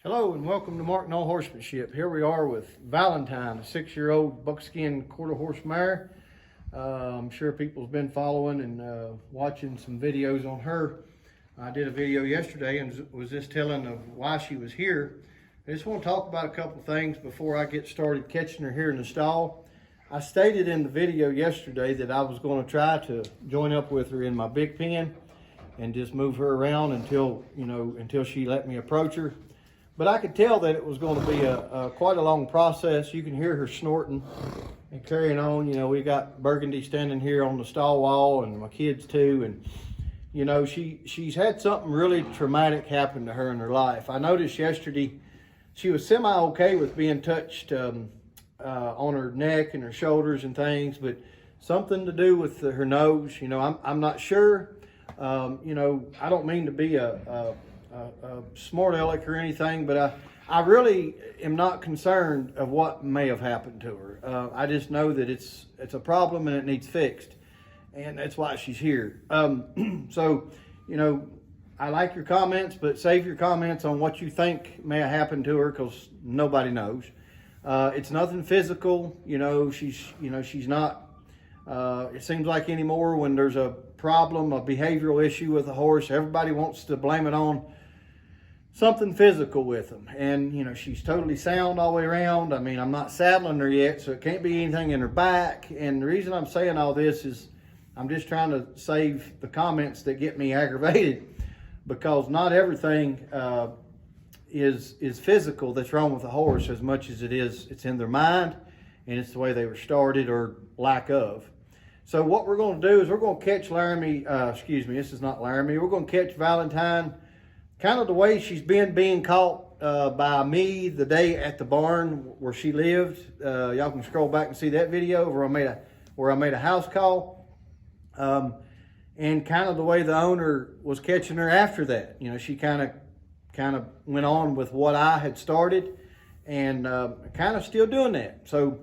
Hello and welcome to Mark No Horsemanship. Here we are with Valentine, a 6-year-old buckskin quarter horse mare. I'm sure people's been following and watching some videos on her. I did a video yesterday and was just telling of why she was here. I just want to talk about a couple things before I get started catching her here in the stall. I stated in the video yesterday that I was going to try to join up with her in my big pen and just move her around until she let me approach her. But I could tell that it was going to be quite a long process. You can hear her snorting and carrying on. You know, we got Burgundy standing here on the stall wall and my kids too. And, you know, she's had something really traumatic happen to her in her life. I noticed yesterday she was semi-okay with being touched on her neck and her shoulders and things, but something to do with her nose. You know, I'm not sure. You know, I don't mean to be a smart aleck or anything, but I really am not concerned of what may have happened to her. I just know that it's a problem and it needs fixed, and that's why she's here. So, you know, I like your comments, but save your comments on what you think may have happened to her, because nobody knows. It's nothing physical. You know, she's not. It seems like anymore when there's a problem, a behavioral issue with a horse, everybody wants to blame it on something physical with them. And, you know, she's totally sound all the way around. I mean, I'm not saddling her yet, so it can't be anything in her back. And the reason I'm saying all this is I'm just trying to save the comments that get me aggravated, because not everything is physical that's wrong with a horse as much as it's in their mind, and it's the way they were started or lack of. So what we're going to do is we're going to catch this is not Laramie. We're going to catch Valentine kind of the way she's being caught by me the day at the barn where she lived. Y'all can scroll back and see that video where I made a house call. And kind of the way the owner was catching her after that. You know, she kind of went on with what I had started, and kind of still doing that. So,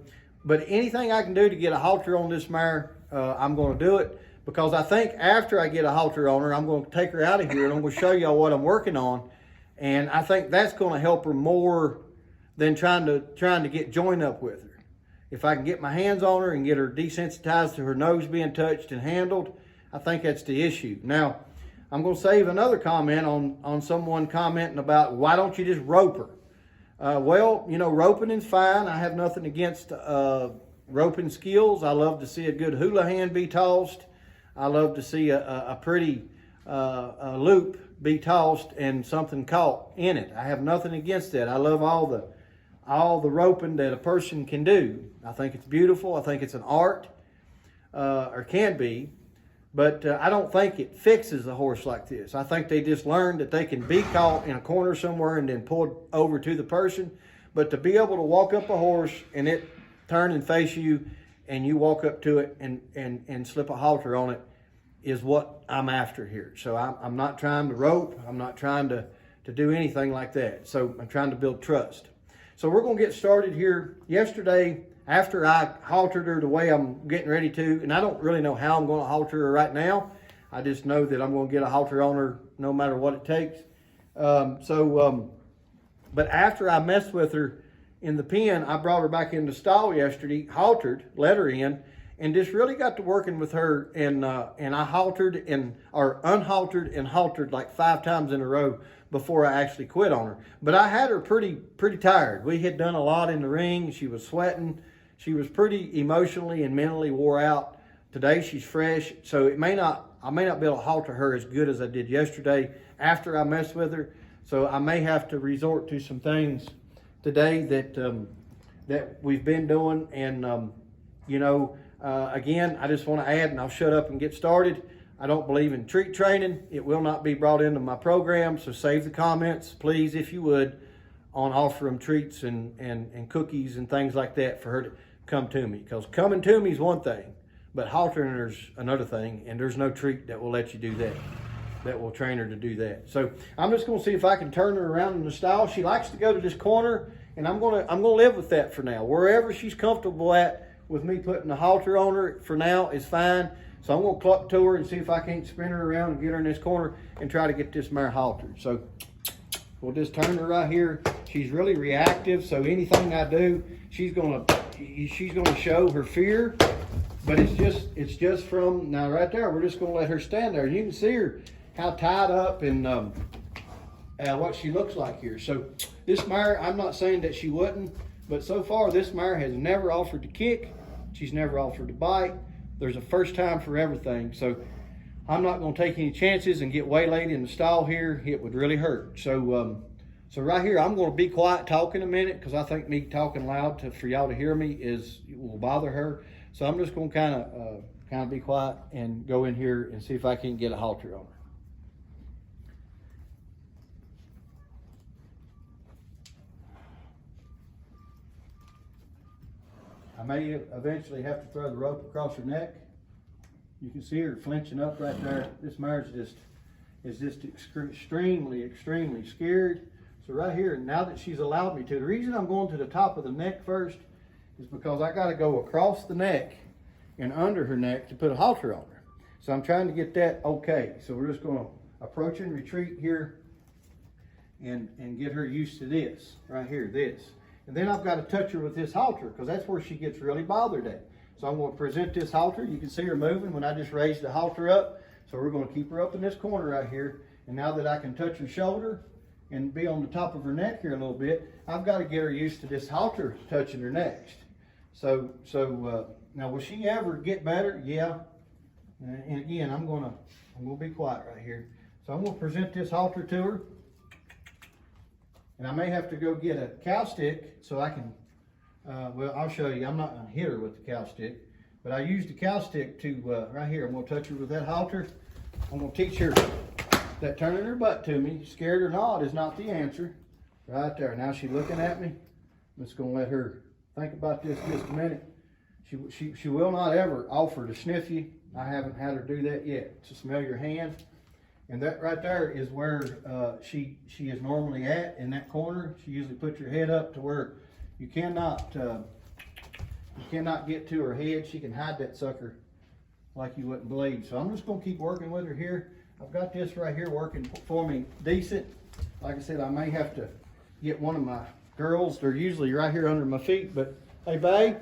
but anything I can do to get a halter on this mare, I'm going to do it. Because I think after I get a halter on her, I'm going to take her out of here and I'm going to show y'all what I'm working on. And I think that's going to help her more than trying to get joined up with her. If I can get my hands on her and get her desensitized to her nose being touched and handled, I think that's the issue. Now, I'm going to save another comment on someone commenting about, why don't you just rope her? Well, you know, roping is fine. I have nothing against roping skills. I love to see a good hula hand be tossed. I love to see a pretty loop be tossed and something caught in it. I have nothing against that. I love all the roping that a person can do. I think it's beautiful. I think it's an art, or can be. But I don't think it fixes a horse like this. I think they just learned that they can be caught in a corner somewhere and then pulled over to the person. But to be able to walk up a horse and it turn and face you, and you walk up to it and slip a halter on it, is what I'm after here. So I'm not trying to rope. I'm not trying to do anything like that. So I'm trying to build trust. So we're going to get started here. Yesterday, after I haltered her the way I'm getting ready to, and I don't really know how I'm going to halter her right now. I just know that I'm going to get a halter on her no matter what it takes. But after I messed with her in the pen, I brought her back in the stall yesterday, haltered, let her in, and just really got to working with her. And I haltered unhaltered and haltered like 5 times in a row before I actually quit on her. But I had her pretty tired. We had done a lot in the ring. She was sweating. She was pretty emotionally and mentally wore out. Today she's fresh, so I may not be able to halter her as good as I did yesterday after I messed with her. So I may have to resort to some things today that we've been doing. And again, I just want to add, and I'll shut up and get started, I don't believe in treat training. It will not be brought into my program, so save the comments, please, if you would, on offering treats and cookies and things like that for her to come to me. Because coming to me is one thing, but haltering her is another thing, and there's no treat that will let you do that, that will train her to do that. So I'm just going to see if I can turn her around in the stall. She likes to go to this corner, and I'm going to live with that for now. Wherever she's comfortable at with me putting the halter on her for now is fine. So I'm going to cluck to her and see if I can't spin her around and get her in this corner and try to get this mare haltered. So we'll just turn her right here. She's really reactive, so anything I do, she's gonna show her fear. But it's just from now right there. We're just gonna let her stand there. You can see her how tied up and what she looks like here. So this mare, I'm not saying that she wouldn't, but so far this mare has never offered to kick. She's never offered to bite. There's a first time for everything. So I'm not going to take any chances and get waylaid in the stall here. It would really hurt. So so right here, I'm going to be quiet talking a minute because I think me talking loud for y'all to hear me will bother her. So I'm just going to kind of be quiet and go in here and see if I can get a halter on her. I may eventually have to throw the rope across her neck. You can see her flinching up right there. This mare is just extremely scared. So right here, now that she's allowed me to, the reason I'm going to the top of the neck first is because I got to go across the neck and under her neck to put a halter on her. So I'm trying to get that okay. So we're just going to approach and retreat here and get her used to this right here, this. And then I've got to touch her with this halter because that's where she gets really bothered at. So I'm going to present this halter. You can see her moving when I just raised the halter up. So we're going to keep her up in this corner right here. And now that I can touch her shoulder and be on the top of her neck here a little bit, I've got to get her used to this halter touching her next. So now will she ever get better? Yeah. And again, I'm going to be quiet right here. So I'm going to present this halter to her. And I may have to go get a cow stick so I can, well, I'll show you. I'm not going to hit her with the cow stick, but I used the cow stick to, right here, I'm going to touch her with that halter. I'm going to teach her that turning her butt to me, scared or not, is not the answer. Right there. Now she's looking at me. I'm just going to let her think about this just a minute. She will not ever offer to sniff you. I haven't had her do that yet. To smell your hand. And that right there is where she is normally at, in that corner. She usually puts her head up to where you cannot get to her head. She can hide that sucker like you wouldn't believe. So I'm just going to keep working with her here. I've got this right here working for me decent. Like I said, I may have to get one of my girls. They're usually right here under my feet. But hey, babe.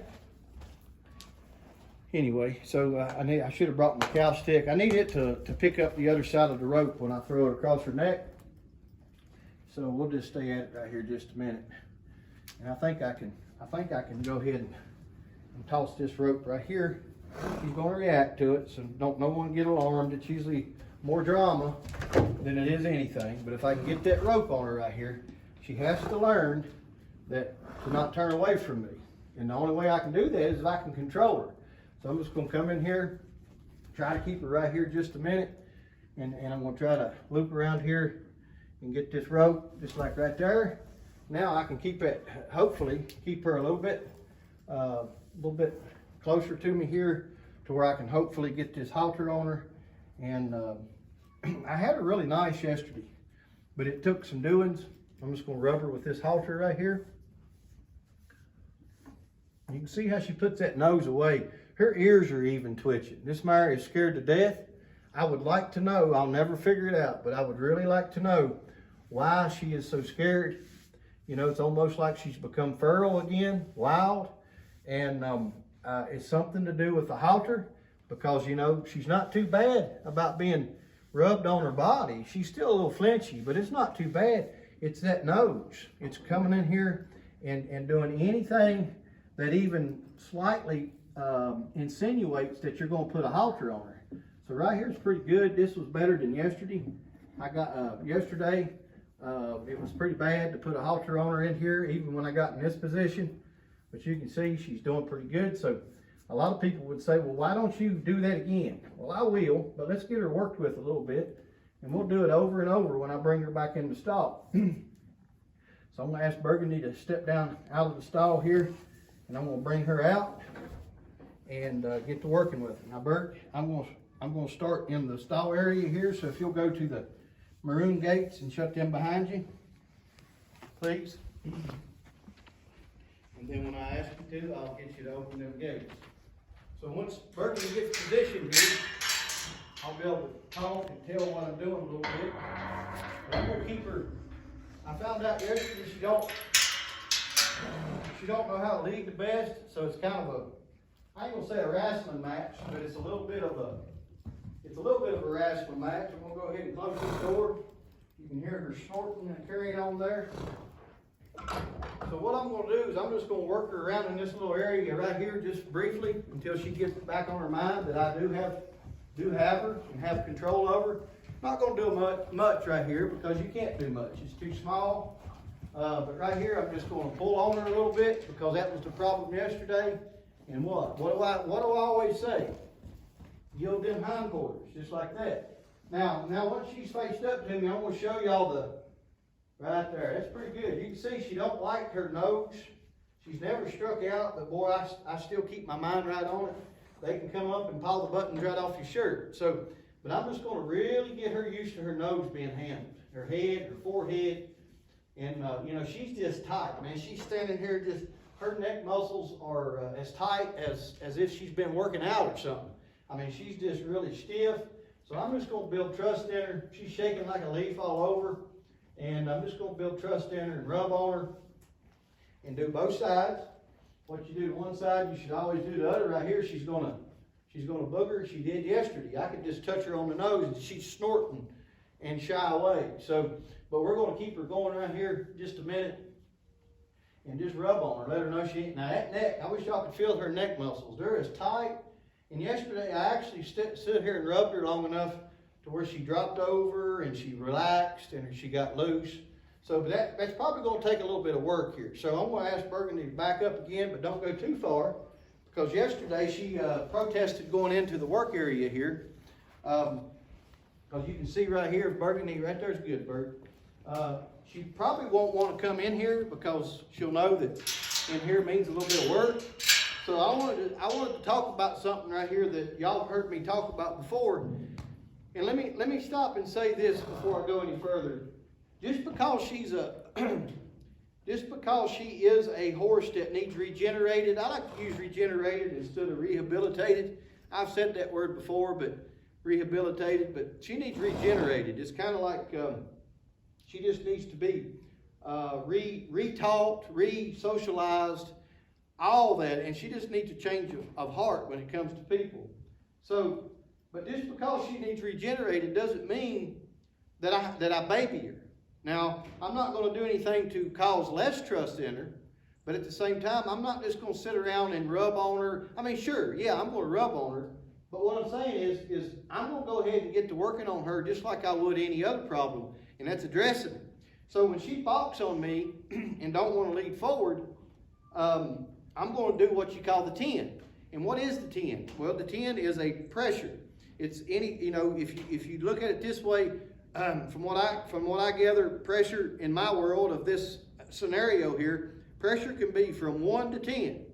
Anyway, so I should have brought my cow stick. I need it to pick up the other side of the rope when I throw it across her neck. So we'll just stay at it right here just a minute. And I think I can go ahead and toss this rope right here. She's going to react to it, so don't no one get alarmed. It's usually more drama than it is anything. But if I can get that rope on her right here, she has to learn that to not turn away from me. And the only way I can do that is if I can control her. So I'm just going to come in here, try to keep her right here just a minute, and I'm going to try to loop around here and get this rope just like right there. Now I can keep it, hopefully keep her a little bit closer to me here to where I can hopefully get this halter on her. And I had her really nice yesterday, but it took some doings. I'm just going to rub her with this halter right here. You can see how she puts that nose away. Her ears are even twitching. This mare is scared to death. I would like to know, I'll never figure it out, but I would really like to know why she is so scared. You know, it's almost like she's become feral again, wild. And it's something to do with the halter because, you know, she's not too bad about being rubbed on her body. She's still a little flinchy, but it's not too bad. It's that nose. It's coming in here and doing anything that even slightly insinuates that you're going to put a halter on her. So right here is pretty good. This was better than yesterday. I got yesterday, it was pretty bad to put a halter on her in here, even when I got in this position. But you can see she's doing pretty good. So a lot of people would say, well, why don't you do that again? Well, I will, but let's get her worked with a little bit. And we'll do it over and over when I bring her back in the stall. So I'm going to ask Burgundy to step down out of the stall here. And I'm going to bring her out and get to working with her. Now, Bert, I'm going to start in the stall area here. So if you'll go to the maroon gates and shut them behind you, please. And then when I ask you to, I'll get you to open them gates. So once Burgundy gets positioned here, I'll be able to talk and tell what I'm doing a little bit. But I'm going to keep her, I found out yesterday she don't know how to lead the best, so it's kind of a, I ain't gonna say a wrestling match, but it's a little bit of a wrestling match. I'm gonna go ahead and close this door. You can hear her snorting and carrying on there. So what I'm going to do is I'm just going to work her around in this little area right here just briefly until she gets back on her mind that I do have her and have control over her. I'm not going to do much right here because you can't do much. It's too small. But right here I'm just going to pull on her a little bit because that was the problem yesterday. And what do I always say? Yield them hindquarters, just like that. Now once she's faced up to me, I'm going to show y'all the right there. That's pretty good. You can see she don't like her nose. She's never struck out, but boy, I still keep my mind right on it. They can come up and pull the buttons right off your shirt. So, but I'm just going to really get her used to her nose being handled, her head, her forehead, and you know, she's just tight, man. She's standing here just, her neck muscles are as tight as if she's been working out or something. I mean, she's just really stiff. So I'm just going to build trust in her. She's shaking like a leaf all over. And I'm just going to build trust in her and rub on her and do both sides. What you do to one side, you should always do the other. Right here, she's gonna booger. She did yesterday. I could just touch her on the nose and she's snorting and shy away. So, but we're going to keep her going right here just a minute and just rub on her. Let her know she ain't. Now that neck, I wish y'all could feel her neck muscles. They're as tight. And yesterday, I actually stood here and rubbed her long enough to where she dropped over and she relaxed and she got loose. So that's probably going to take a little bit of work here. So I'm going to ask Burgundy to back up again, but don't go too far, because yesterday she protested going into the work area here. Because you can see right here, Burgundy, right there's good, Bert. She probably won't want to come in here because she'll know that in here means a little bit of work. So I wanted to talk about something right here that y'all have heard me talk about before. And let me stop and say this before I go any further. Just because she is a horse that needs regenerated, I like to use regenerated instead of rehabilitated. I've said that word before, but rehabilitated, but she needs regenerated. It's kind of like she just needs to be re-taught, re-socialized, all that, and she just needs a change of heart when it comes to people. So, but just because she needs regenerated doesn't mean that I baby her. Now, I'm not going to do anything to cause less trust in her, but at the same time, I'm not just going to sit around and rub on her. I mean, sure, yeah, I'm going to rub on her, but what I'm saying is I'm going to go ahead and get to working on her just like I would any other problem, and that's addressing it. So when she balks on me and don't want to lead forward, I'm going to do what you call the 10. And what is the 10? Well, the 10 is a pressure. It's any, you know, if you look at it this way, from what I gather, pressure in my world of this scenario here, pressure can be from 1 to 10.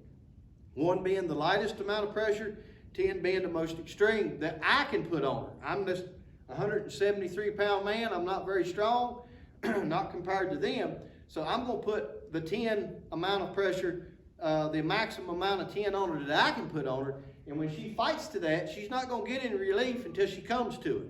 1 being the lightest amount of pressure, 10 being the most extreme that I can put on her. I'm just a 173-pound man. I'm not very strong, not compared to them. So I'm going to put the 10 amount of pressure, the maximum amount of 10 on her that I can put on her. And when she fights to that, she's not going to get any relief until she comes to it.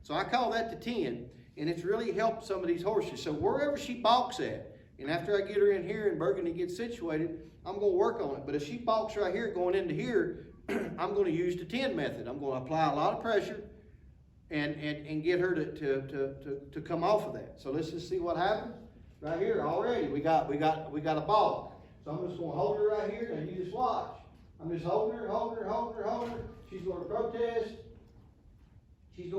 So I call that the 10, and it's really helped some of these horses. So wherever she balks at, and after I get her in here and Burgundy gets situated, I'm going to work on it. But if she balks right here going into here, I'm going to use the 10 method. I'm going to apply a lot of pressure and get her to come off of that. So let's just see what happens. Right here already, we got a balk. So I'm just going to hold her right here, and you just watch. I'm just holding her. She's going to protest. Just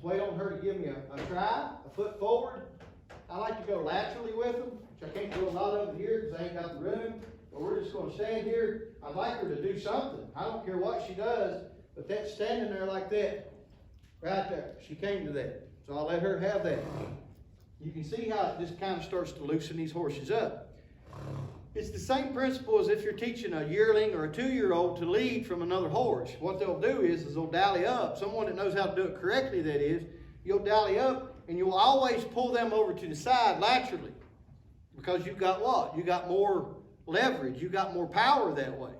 wait on her to give me a try, a foot forward. I like to go laterally with them, which I can't do a lot of it here because I ain't got the room. But we're just going to stand here. I'd like her to do something. I don't care what she does, but that standing there like that, right there, she came to that. So I'll let her have that. You can see how it just kind of starts to loosen these horses up. It's the same principle as if you're teaching a yearling or a 2-year-old to lead from another horse. What they'll do is they'll dally up. Someone that knows how to do it correctly, that is, you'll dally up and you'll always pull them over to the side laterally. Because you've got what? You got more leverage. You got more power that way.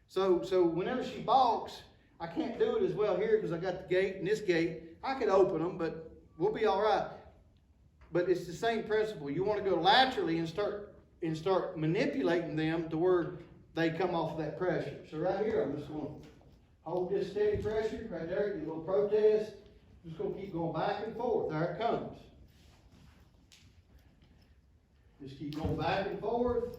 So whenever she balks, I can't do it as well here because I got the gate and this gate. I could open them, but we'll be all right. But it's the same principle. You want to go laterally and start manipulating them to where they come off of that pressure. So right here, I'm just going to hold this steady pressure right there. Get a little protest. Just going to keep going back and forth. There it comes. Just keep going back and forth.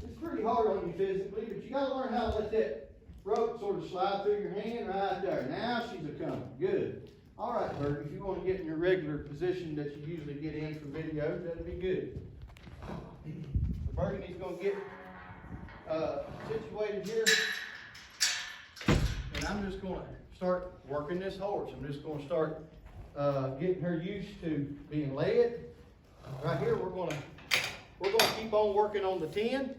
It's pretty hard on you physically, but you got to learn how to let that rope sort of slide through your hand right there. Now she's a coming. Good. All right, Bert, if you want to get in your regular position that you usually get in for videos, that'd be good. So Burgundy's going to get situated here, and I'm just going to start working this horse. I'm just going to start getting her used to being led. Right here, we're going to keep on working on the 10.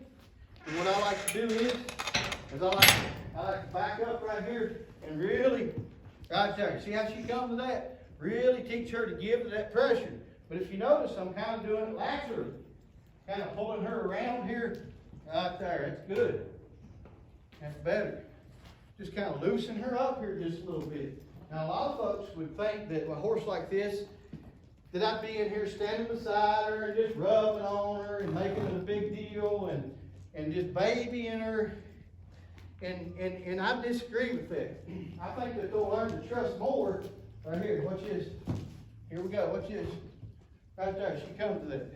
And what I like to do is I like to back up right here and really, right there. See how she comes to that? Really teach her to give to that pressure. But if you notice, I'm kind of doing it laterally. Kind of pulling her around here. Right there. That's good. That's better. Just kind of loosen her up here just a little bit. Now, a lot of folks would think that a horse like this, that I'd be in here standing beside her and just rubbing on her and making it a big deal and just babying her. And I disagree with that. I think that they'll learn to trust more. Right here, watch this. Here we go, watch this. Right there, she comes to that.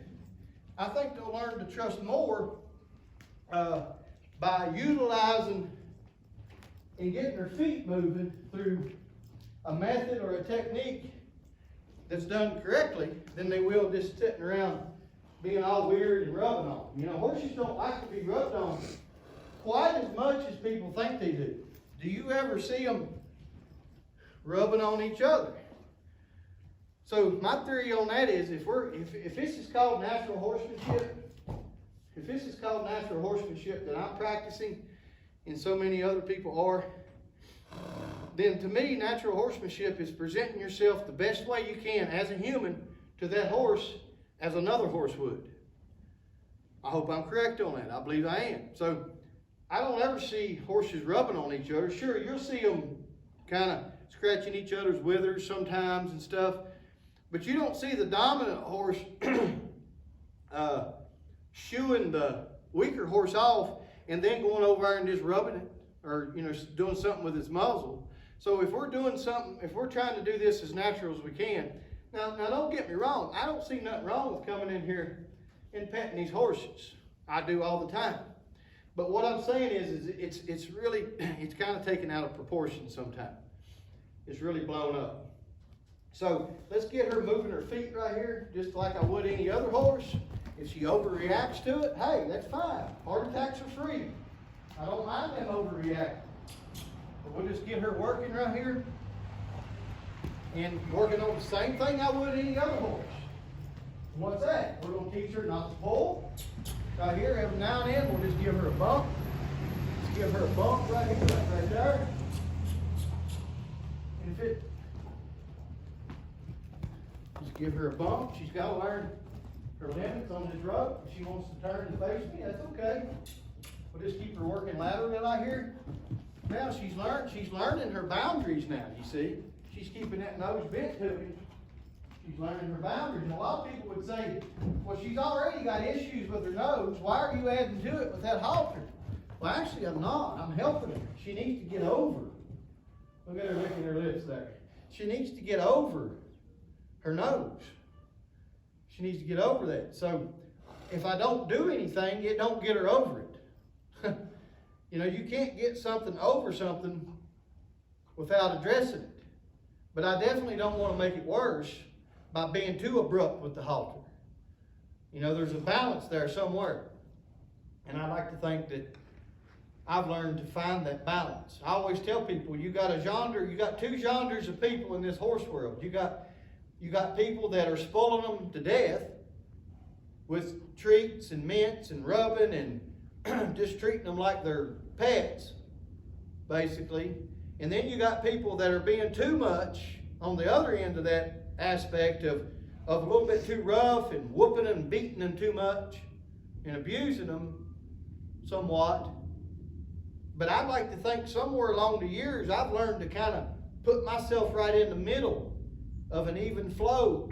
I think they'll learn to trust more by utilizing and getting their feet moving through a method or a technique that's done correctly than they will just sitting around being all weird and rubbing on. You know, horses don't like to be rubbed on quite as much as people think they do. Do you ever see them rubbing on each other? So my theory on that is if this is called natural horsemanship, that I'm practicing and so many other people are, then to me natural horsemanship is presenting yourself the best way you can as a human to that horse as another horse would. I hope I'm correct on that. I believe I am. So I don't ever see horses rubbing on each other. Sure, you'll see them kind of scratching each other's withers sometimes and stuff, but you don't see the dominant horse shooing the weaker horse off and then going over there and just rubbing it or, you know, doing something with its muzzle. So if we're doing something, if we're trying to do this as natural as we can, now don't get me wrong, I don't see nothing wrong with coming in here and petting these horses. I do all the time. But what I'm saying is it's really, it's kind of taken out of proportion sometimes. It's really blown up. So let's get her moving her feet right here, just like I would any other horse. If she overreacts to it, hey, that's fine. Heart attacks are free. I don't mind them overreacting. But we'll just get her working right here and working on the same thing I would any other horse. What's that? We're going to teach her not to pull. Right here, every now and then, we'll just give her a bump. Just give her a bump right here, right there. And if it, just give her a bump. She's got to learn her limits on this rope. If she wants to turn and face me, that's okay. We'll just keep her working laterally right here. Now she's learning her boundaries now, you see. She's keeping that nose bent to me. She's learning her boundaries. And a lot of people would say, well, she's already got issues with her nose. Why are you adding to it with that halter? Well, actually, I'm not. I'm helping her. She needs to get over. Look at her licking her lips there. She needs to get over her nose. She needs to get over that. So if I don't do anything, it don't get her over it. You know, you can't get something over something without addressing it. But I definitely don't want to make it worse by being too abrupt with the halter. You know, there's a balance there somewhere. And I like to think that I've learned to find that balance. I always tell people, you got two genres of people in this horse world. You got people that are spoiling them to death with treats and mints and rubbing and just treating them like they're pets, basically. And then you got people that are being too much on the other end of that aspect of a little bit too rough and whooping them and beating them too much and abusing them somewhat. But I'd like to think somewhere along the years I've learned to kind of put myself right in the middle of an even flow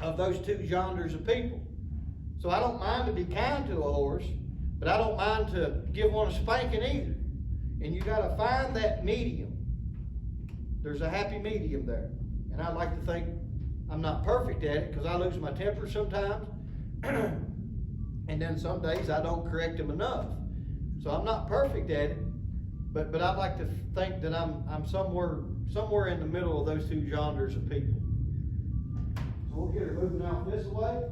of those two genres of people. So I don't mind to be kind to a horse, but I don't mind to give one a spanking either. And you got to find that medium. There's a happy medium there. And I like to think I'm not perfect at it because I lose my temper sometimes. And then some days I don't correct them enough. So I'm not perfect at it, but I'd like to think that I'm somewhere in the middle of those two genres of people. So we'll get her moving out this way.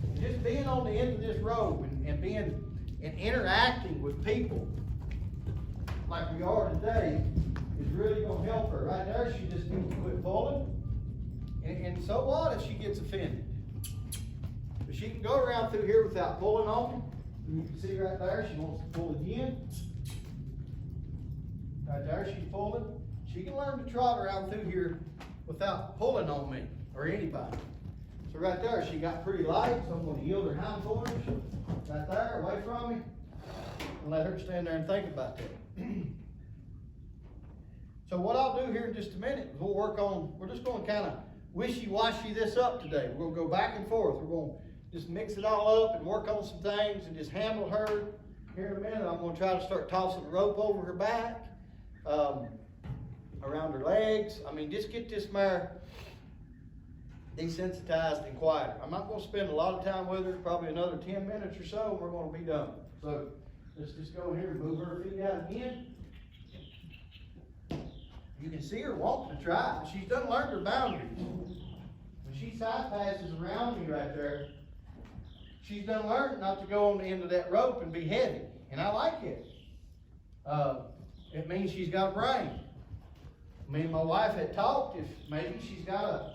And just being on the end of this road and being and interacting with people like we are today is really going to help her. Right there, she just needs to quit pulling. And so what if she gets offended? But she can go around through here without pulling on me. You can see right there, she wants to pull again. Right there, she's pulling. She can learn to trot around through here without pulling on me or anybody. So right there, she got pretty light, so I'm going to yield her hindquarters. Right there, away from me. And let her stand there and think about that. So what I'll do here in just a minute is we're just going to kind of wishy-washy this up today. We're going to go back and forth. We're going to just mix it all up and work on some things and just handle her. Here in a minute, I'm going to try to start tossing the rope over her back, around her legs. I mean, just get this mare desensitized and quieter. I'm not going to spend a lot of time with her, probably another 10 minutes or so, and we're going to be done. So let's just go in here and move her feet out again. You can see her wanting to try. She's done learned her boundaries. When she side passes around me right there, she's done learned not to go on the end of that rope and be heavy. And I like it. It means she's got a brain. Me and my wife had talked if maybe she's got a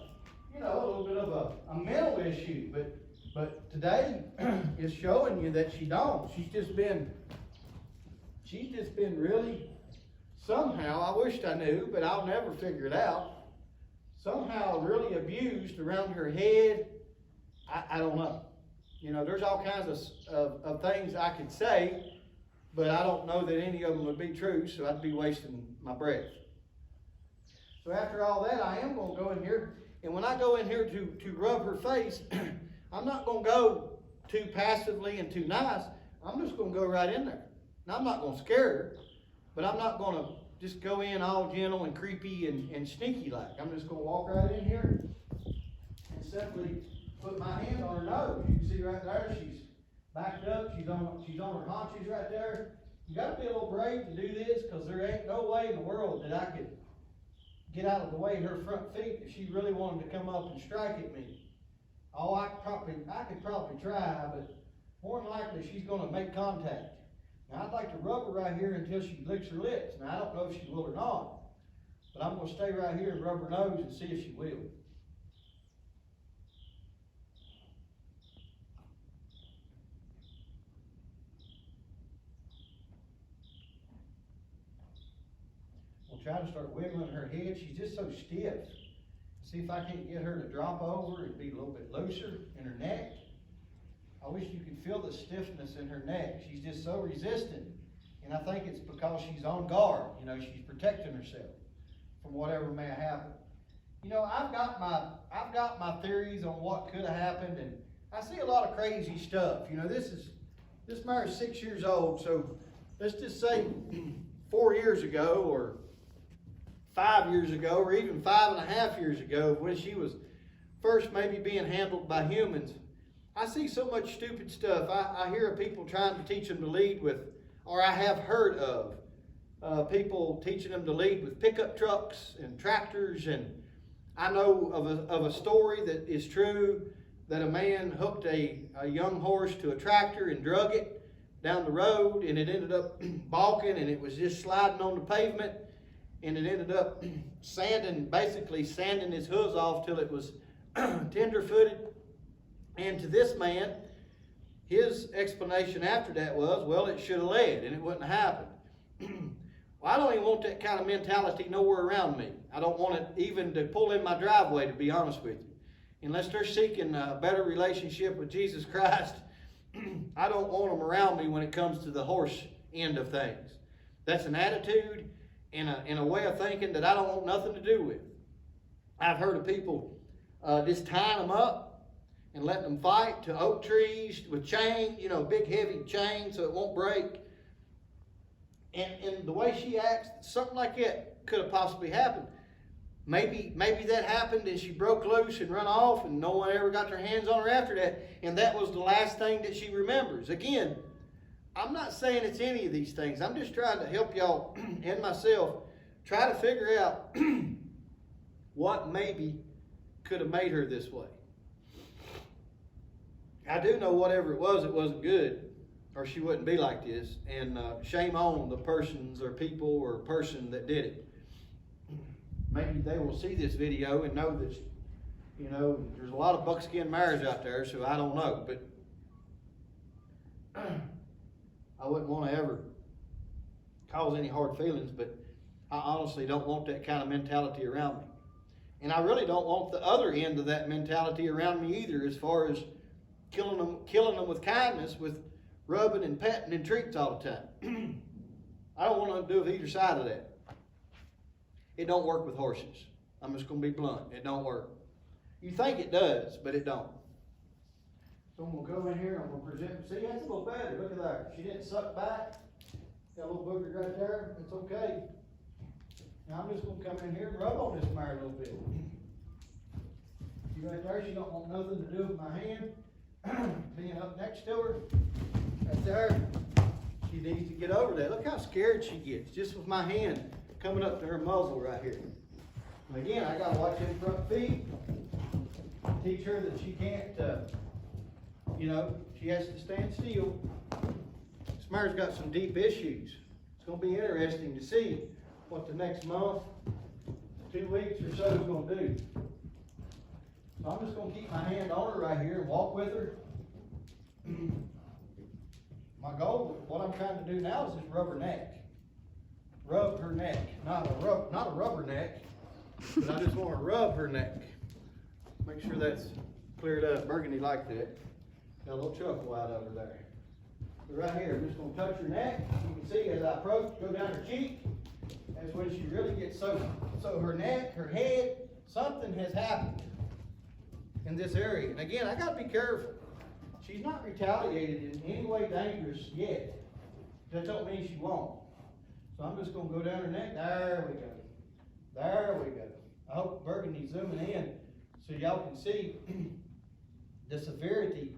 little bit of a mental issue, but today is showing you that she don't. She's just been really somehow, I wished I knew, but I'll never figure it out. Somehow really abused around her head. I don't know. There's all kinds of things I could say, but I don't know that any of them would be true, so I'd be wasting my breath. So after all that, I am going to go in here, and when I go in here to rub her face, I'm not going to go too passively and too nice. I'm just going to go right in there. Now, I'm not going to scare her, but I'm not going to just go in all gentle and creepy and sneaky like. I'm just going to walk right in here and simply put my hand on her nose. You can see right there, she's backed up. She's on her haunches right there. You got to be a little brave to do this because there ain't no way in the world that I could get out of the way of her front feet if she really wanted to come up and strike at me. Oh, I could probably try, but more than likely she's going to make contact. Now, I'd like to rub her right here until she licks her lips. Now, I don't know if she will or not, but I'm going to stay right here and rub her nose and see if she will. We'll try to start wiggling her head. She's just so stiff. See if I can't get her to drop over and be a little bit looser in her neck. I wish you could feel the stiffness in her neck. She's just so resistant. And I think it's because she's on guard. She's protecting herself from whatever may have happened. I've got my theories on what could have happened, and I see a lot of crazy stuff. This mare is 6 years old, so let's just say 4 years ago or 5 years ago or even 5.5 years ago when she was first maybe being handled by humans. I see so much stupid stuff. I hear of people trying to teach them to lead with, or I have heard of people teaching them to lead with pickup trucks and tractors. And I know of a story that is true that a man hooked a young horse to a tractor and drug it down the road, and it ended up balking, and it was just sliding on the pavement, and it ended up basically sanding his hooves off till it was tender-footed. And to this man, his explanation after that was, well, it should have led and it wouldn't have happened. Well, I don't even want that kind of mentality nowhere around me. I don't want it even to pull in my driveway, to be honest with you. Unless they're seeking a better relationship with Jesus Christ, I don't want them around me when it comes to the horse end of things. That's an attitude and a way of thinking that I don't want nothing to do with. I've heard of people just tying them up and letting them fight to oak trees with chain, you know, big heavy chain so it won't break. And the way she acts, something like that could have possibly happened. Maybe that happened and she broke loose and run off and no one ever got their hands on her after that. And that was the last thing that she remembers. Again, I'm not saying it's any of these things. I'm just trying to help y'all and myself try to figure out what maybe could have made her this way. I do know whatever it wasn't good, or she wouldn't be like this. And shame on the persons or people or person that did it. Maybe they will see this video and know that, you know, there's a lot of buckskin mares out there, so I don't know. But I wouldn't want to ever cause any hard feelings, but I honestly don't want that kind of mentality around me. And I really don't want the other end of that mentality around me either, as far as killing them with kindness, with rubbing and petting and treats all the time. I don't want to do with either side of that. It don't work with horses. I'm just going to be blunt. It don't work. You think it does, but it don't. So I'm going to go in here and I'm going to present. See, that's a little better. Look at that. She didn't suck back. Got a little booger right there. It's okay. Now I'm just going to come in here and rub on this mare a little bit. See right there, she don't want nothing to do with my hand. Being up next to her, right there, she needs to get over that. Look how scared she gets just with my hand coming up to her muzzle right here. And again, I got to watch them front feet. Teach her that she can't, you know, she has to stand still. This mare's got some deep issues. It's going to be interesting to see what the next month, 2 weeks or so is going to do. So I'm just going to keep my hand on her right here and walk with her. My goal, what I'm trying to do now is just rub her neck. Rub her neck. Not a rubber neck, but I just want to rub her neck. Make sure that's cleared up. Burgundy like that. Got a little chuckle out of her there. But right here, I'm just going to touch her neck. You can see as I approach, go down her cheek. That's when she really gets so her neck, her head, something has happened in this area. And again, I got to be careful. She's not retaliated in any way dangerous yet. That don't mean she won't. So I'm just going to go down her neck. There we go. There we go. I hope Burgundy's zooming in so y'all can see the severity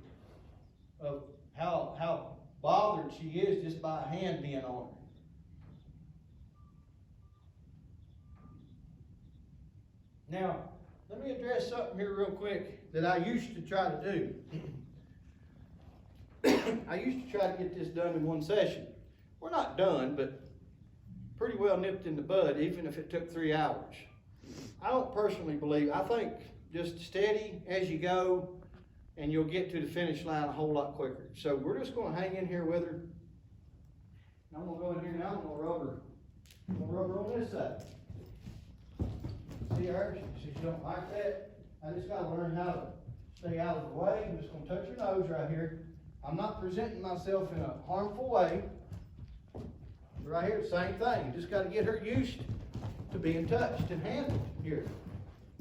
of how bothered she is just by a hand being on her. Now, let me address something here real quick that I used to try to do. I used to try to get this done in one session. We're not done, but pretty well nipped in the bud, even if it took 3 hours. I don't personally believe, I think just steady as you go, and you'll get to the finish line a whole lot quicker. So we're just going to hang in here with her. I'm going to go in here now, I'm going to rub her. I'm going to rub her on this side. See her? She don't like that. I just got to learn how to stay out of the way. I'm just going to touch her nose right here. I'm not presenting myself in a harmful way. Right here, same thing. You just got to get her used to being touched and handled here.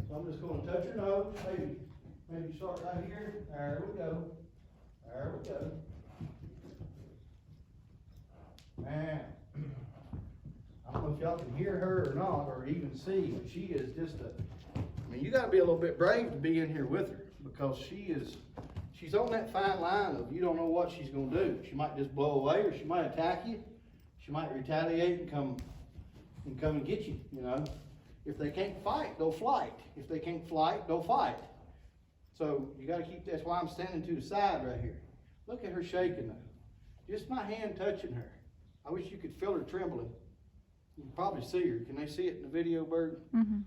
So I'm just going to touch her nose. Maybe start right here. There we go. There we go. Man, I don't know if y'all can hear her or not, or even see, but she is just I mean, you got to be a little bit brave to be in here with her, because she's on that fine line of you don't know what she's going to do. She might just blow away, or she might attack you. She might retaliate and come and get you, you know. If they can't fight, they'll flight. If they can't flight, they'll fight. So you got to keep, that's why I'm standing to the side right here. Look at her shaking though. Just my hand touching her. I wish you could feel her trembling. You can probably see her. Can they see it in the video, Bird? Mm-hmm.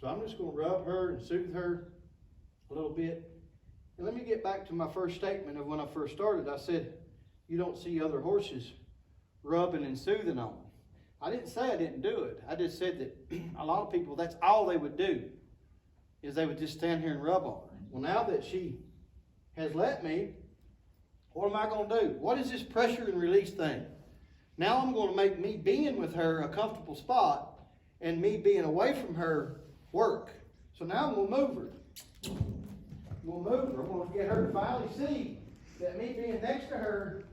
So I'm just going to rub her and soothe her a little bit. And let me get back to my first statement of when I first started. I said, you don't see other horses rubbing and soothing on them. I didn't say I didn't do it. I just said that a lot of people, that's all they would do, is they would just stand here and rub on her. Well, now that she has let me, what am I going to do? What is this pressure and release thing? Now I'm going to make me being with her a comfortable spot, and me being away from her work. So now I'm going to move her. We'll move her. We're going to get her to finally see that me being next to her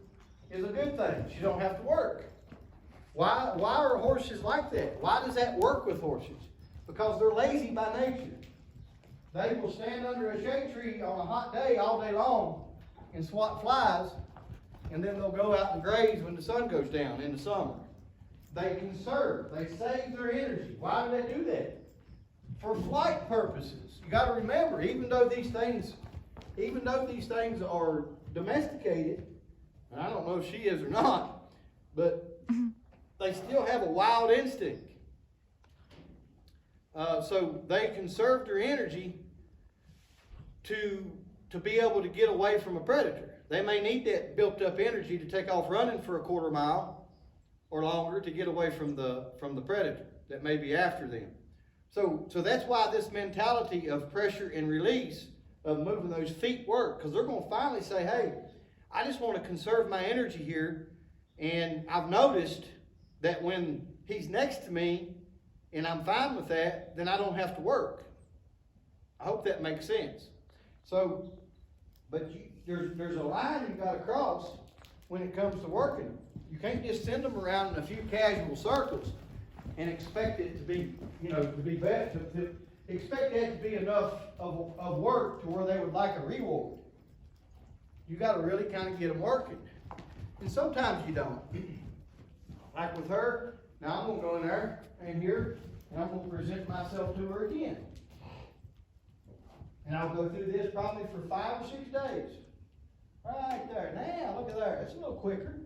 is a good thing. She don't have to work. Why are horses like that? Why does that work with horses? Because they're lazy by nature. They will stand under a shade tree on a hot day all day long and swat flies, and then they'll go out and graze when the sun goes down in the summer. They conserve. They save their energy. Why do they do that? For flight purposes. You got to remember, even though these things are domesticated, and I don't know if she is or not, but they still have a wild instinct. So they conserve their energy to be able to get away from a predator. They may need that built up energy to take off running for a quarter mile or longer to get away from the predator that may be after them. So that's why this mentality of pressure and release of moving those feet work, because they're going to finally say, hey, I just want to conserve my energy here, and I've noticed that when he's next to me and I'm fine with that, then I don't have to work. I hope that makes sense. So, but there's a line you've got to cross when it comes to working them. You can't just send them around in a few casual circles and expect it to be, to be better, to expect that to be enough of work to where they would like a reward. You got to really kind of get them working. And sometimes you don't. Like with her, now I'm going to go in there and here, and I'm going to present myself to her again. And I'll go through this probably for 5 or 6 days. Right there. Now, look at there. It's a little quicker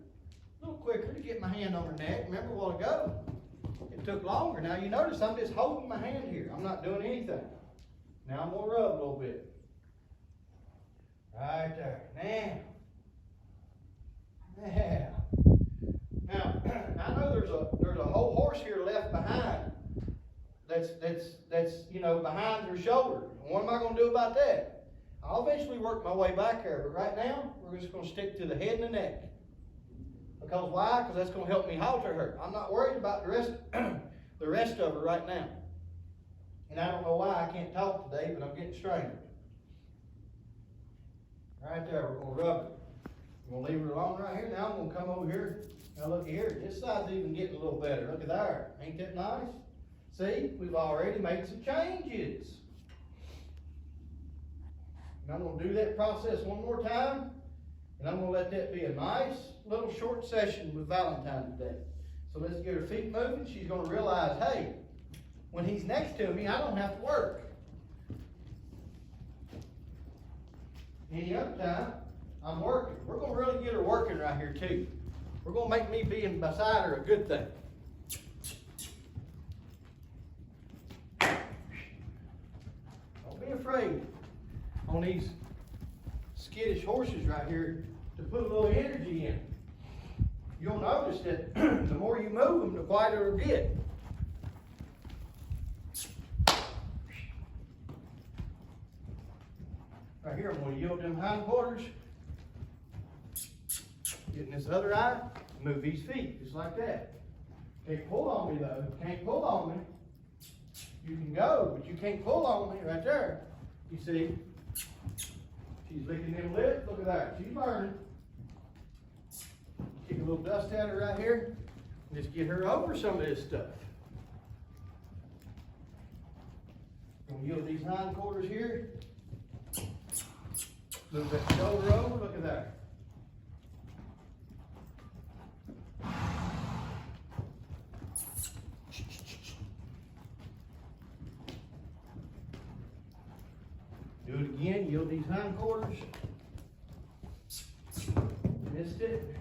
to get my hand on her neck. Remember a while ago, it took longer. Now you notice I'm just holding my hand here. I'm not doing anything. Now I'm going to rub a little bit. Right there. Now, I know there's a whole horse here left behind that's behind their shoulder. What am I going to do about that? I'll eventually work my way back there, but right now we're just going to stick to the head and the neck. Because why? Because that's going to help me halter her. I'm not worried about the rest of her right now. And I don't know why I can't talk today, but I'm getting strained. Right there, we're going to rub it. We're going to leave her alone right here. Now I'm going to come over here. Now look here, this side's even getting a little better. Look at there. Ain't that nice? See, we've already made some changes. And I'm going to do that process one more time. And I'm going to let that be a nice little short session with Valentine today. So let's get her feet moving. She's going to realize, hey, when he's next to me, I don't have to work. Any other time, I'm working. We're going to really get her working right here too. We're going to make me being beside her a good thing. Don't be afraid on these skittish horses right here to put a little energy in. You'll notice that the more you move them, the quieter it'll get. Right here, I'm going to yield them hindquarters. Get in this other eye, move these feet, just like that. Can't pull on me though. Can't pull on me. You can go, but you can't pull on me right there. You see? She's licking them lips. Look at that. She's burning. Kick a little dust at her right here. Just get her over some of this stuff. Gonna yield these hindquarters here. Move that shoulder over. Look at that. Do it again. Yield these hindquarters. Missed it.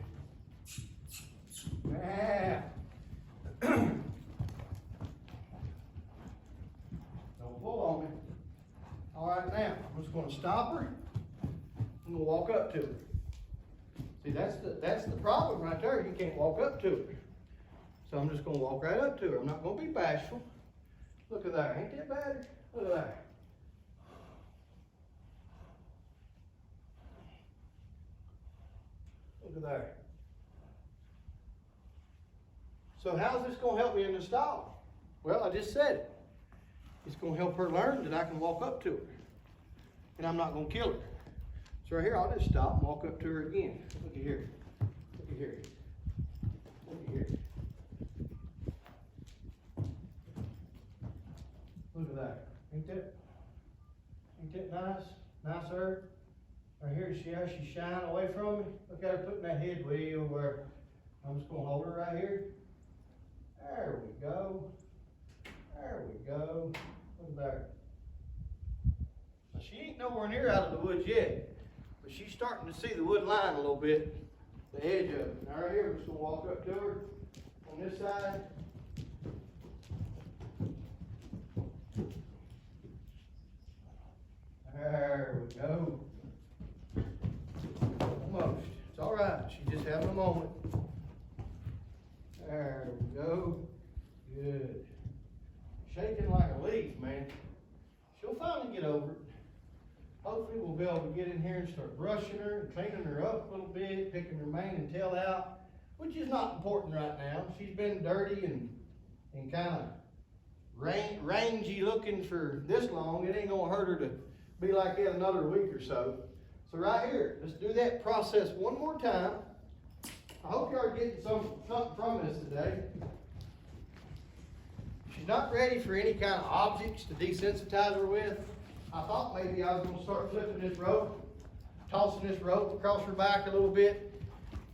Ah. Don't pull on me. All right, now I'm just going to stop her. I'm going to walk up to her. See, that's the problem right there. You can't walk up to her. So I'm just going to walk right up to her. I'm not going to be bashful. Look at that. Ain't that better? Look at that. Look at that. So how's this going to help me in the stall? Well, I just said it. it's gonna help her learn that I can walk up to her. And I'm not gonna kill her. So right here, I'll just stop and walk up to her again. Look at here. Look at here. Look at here. Look at that. Ain't that nice? Nicer? Right here, see how she's shining away from me? Look at her putting that head wheel where I'm just gonna hold her right here. There we go. There we go. Look at there. Now, she ain't nowhere near out of the woods yet, but she's starting to see the wood line a little bit, the edge of it. Now right here, we're just gonna walk up to her on this side. There we go. Almost. It's all right. She's just having a moment. There we go. Good. Shaking like a leaf, man. She'll finally get over it. Hopefully we'll be able to get in here and start brushing her and cleaning her up a little bit, picking her mane and tail out, which is not important right now. She's been dirty and kind of rangy looking for this long. It ain't gonna hurt her to be like that another week or so. So right here, let's do that process one more time. I hope you are getting something from this today. She's not ready for any kind of objects to desensitize her with. I thought maybe I was going to start flipping this rope, tossing this rope across her back a little bit.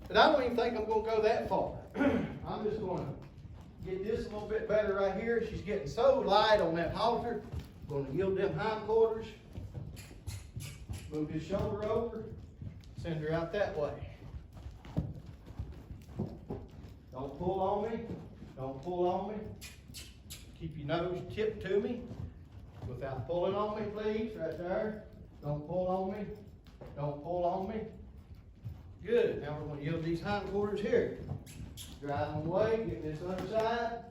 But I don't even think I'm going to go that far. I'm just going to get this a little bit better right here. She's getting so light on that halter. I'm going to yield them hindquarters. Move his shoulder over. Send her out that way. Don't pull on me. Don't pull on me. Keep your nose tipped to me without pulling on me, please. Right there. Don't pull on me. Don't pull on me. Good. Now we're going to yield these hindquarters here. Drive them away. Get this other side.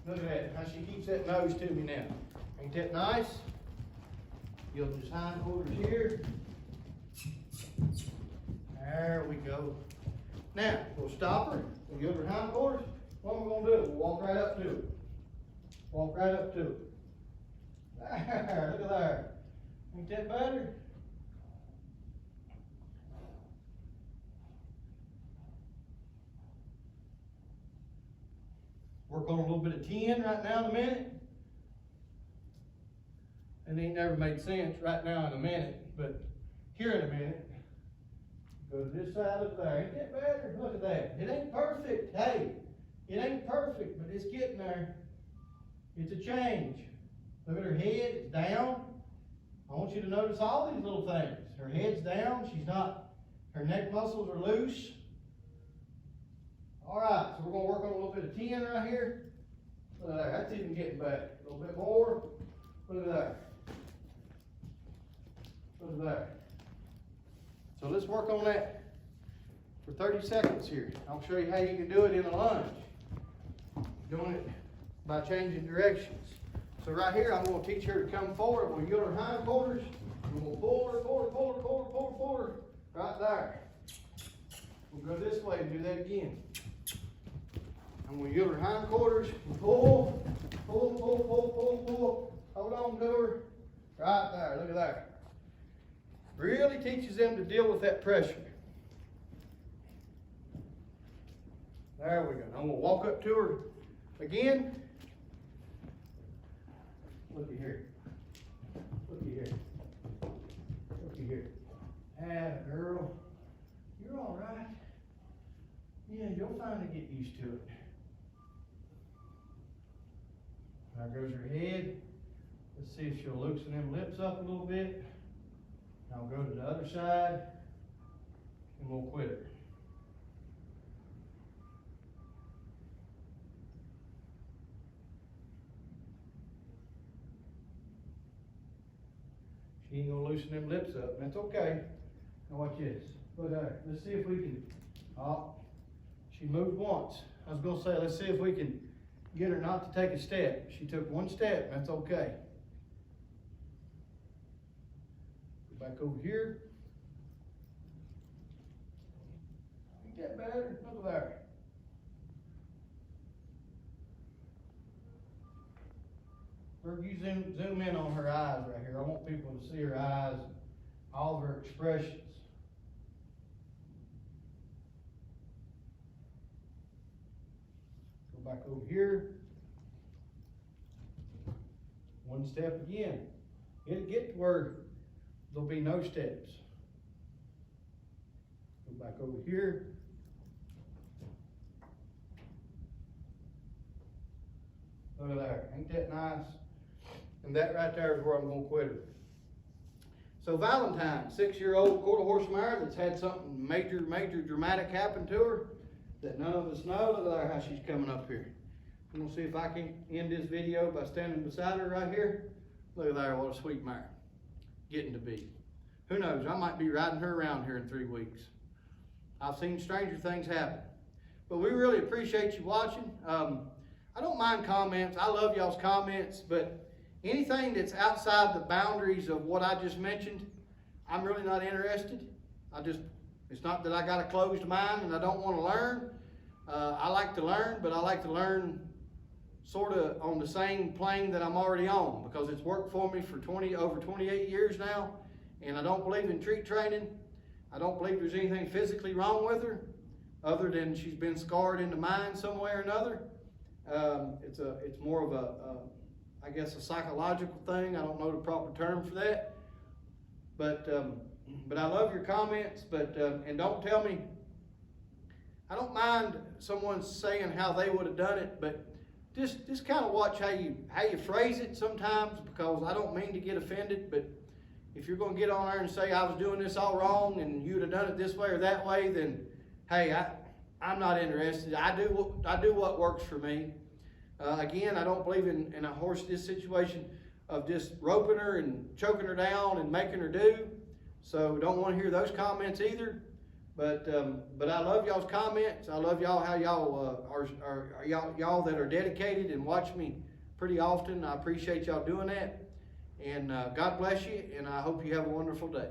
Look at that. How she keeps that nose to me now. Ain't that nice? Yield these hindquarters here. There we go. Now, we'll stop her. We'll give her hindquarters. What are we going to do? We'll walk right up to it. Walk right up to it. There, look at there. Ain't that better? Work on a little bit of 10 right now in a minute. It ain't never made sense right now in a minute, but here in a minute. Go to this side of there. Ain't that better? Look at that. It ain't perfect. Hey, it ain't perfect, but it's getting there. It's a change. Look at her head. It's down. I want you to notice all these little things. Her head's down. She's not, her neck muscles are loose. All right, so we're going to work on a little bit of 10 right here. Look at there. That's even getting better. A little bit more. Look at that. Look at that. So let's work on that for 30 seconds here. I'll show you how you can do it in a lunge. Doing it by changing directions. So right here, I'm going to teach her to come forward. We'll yield her hindquarters. And we'll pull her, pull her, pull her, pull her, pull her, pull her. Right there. We'll go this way and do that again. And we'll yield her hindquarters. Pull, pull, pull, pull, pull, pull. Hold on to her. Right there. Look at that. Really teaches them to deal with that pressure. There we go. I'm going to walk up to her again. Looky here. Looky here. Looky here. Ah, girl. You're all right. Yeah, you'll finally get used to it. There goes her head. Let's see if she'll loosen them lips up a little bit. I'll go to the other side, and we'll quit her. She ain't gonna loosen them lips up, and that's okay. Now watch this. Look there. Let's see if we can. Oh, she moved once. I was gonna say, let's see if we can get her not to take a step. She took one step, and that's okay. Back over here. Ain't Get better. Look there. Berg, you zoom in on her eyes right here. I want people to see her eyes, all of her expressions. Go back over here. One step again. It'll get to where there'll be no steps. Go back over here. Look at there. Ain't that nice? And that right there is where I'm going to quit her. So Valentine, 6-year-old quarter horse mare that's had something major dramatic happen to her that none of us know. Look at there how she's coming up here. I'm going to see if I can end this video by standing beside her right here. Look at there, what a sweet mare. Getting to be. Who knows, I might be riding her around here in 3 weeks. I've seen stranger things happen. But we really appreciate you watching. I don't mind comments. I love y'all's comments, but anything that's outside the boundaries of what I just mentioned, I'm really not interested. It's not that I got a closed mind and I don't want to learn. I like to learn, but I like to learn sort of on the same plane that I'm already on, because it's worked for me for over 28 years now, and I don't believe in treat training. I don't believe there's anything physically wrong with her, other than she's been scarred in the mind some way or another. It's more of I guess a psychological thing. I don't know the proper term for that. But I love your comments. And don't tell me. I don't mind someone saying how they would have done it, but just kind of watch how you phrase it sometimes, because I don't mean to get offended. But if you're going to get on there and say I was doing this all wrong and you'd have done it this way or that way, then hey, I'm not interested. I do what works for me. Again, I don't believe in a horse this situation of just roping her and choking her down and making her do. So don't want to hear those comments either. But I love y'all's comments. I love y'all, how y'all are y'all that are dedicated and watch me pretty often. I appreciate y'all doing that. And God bless you, and I hope you have a wonderful day.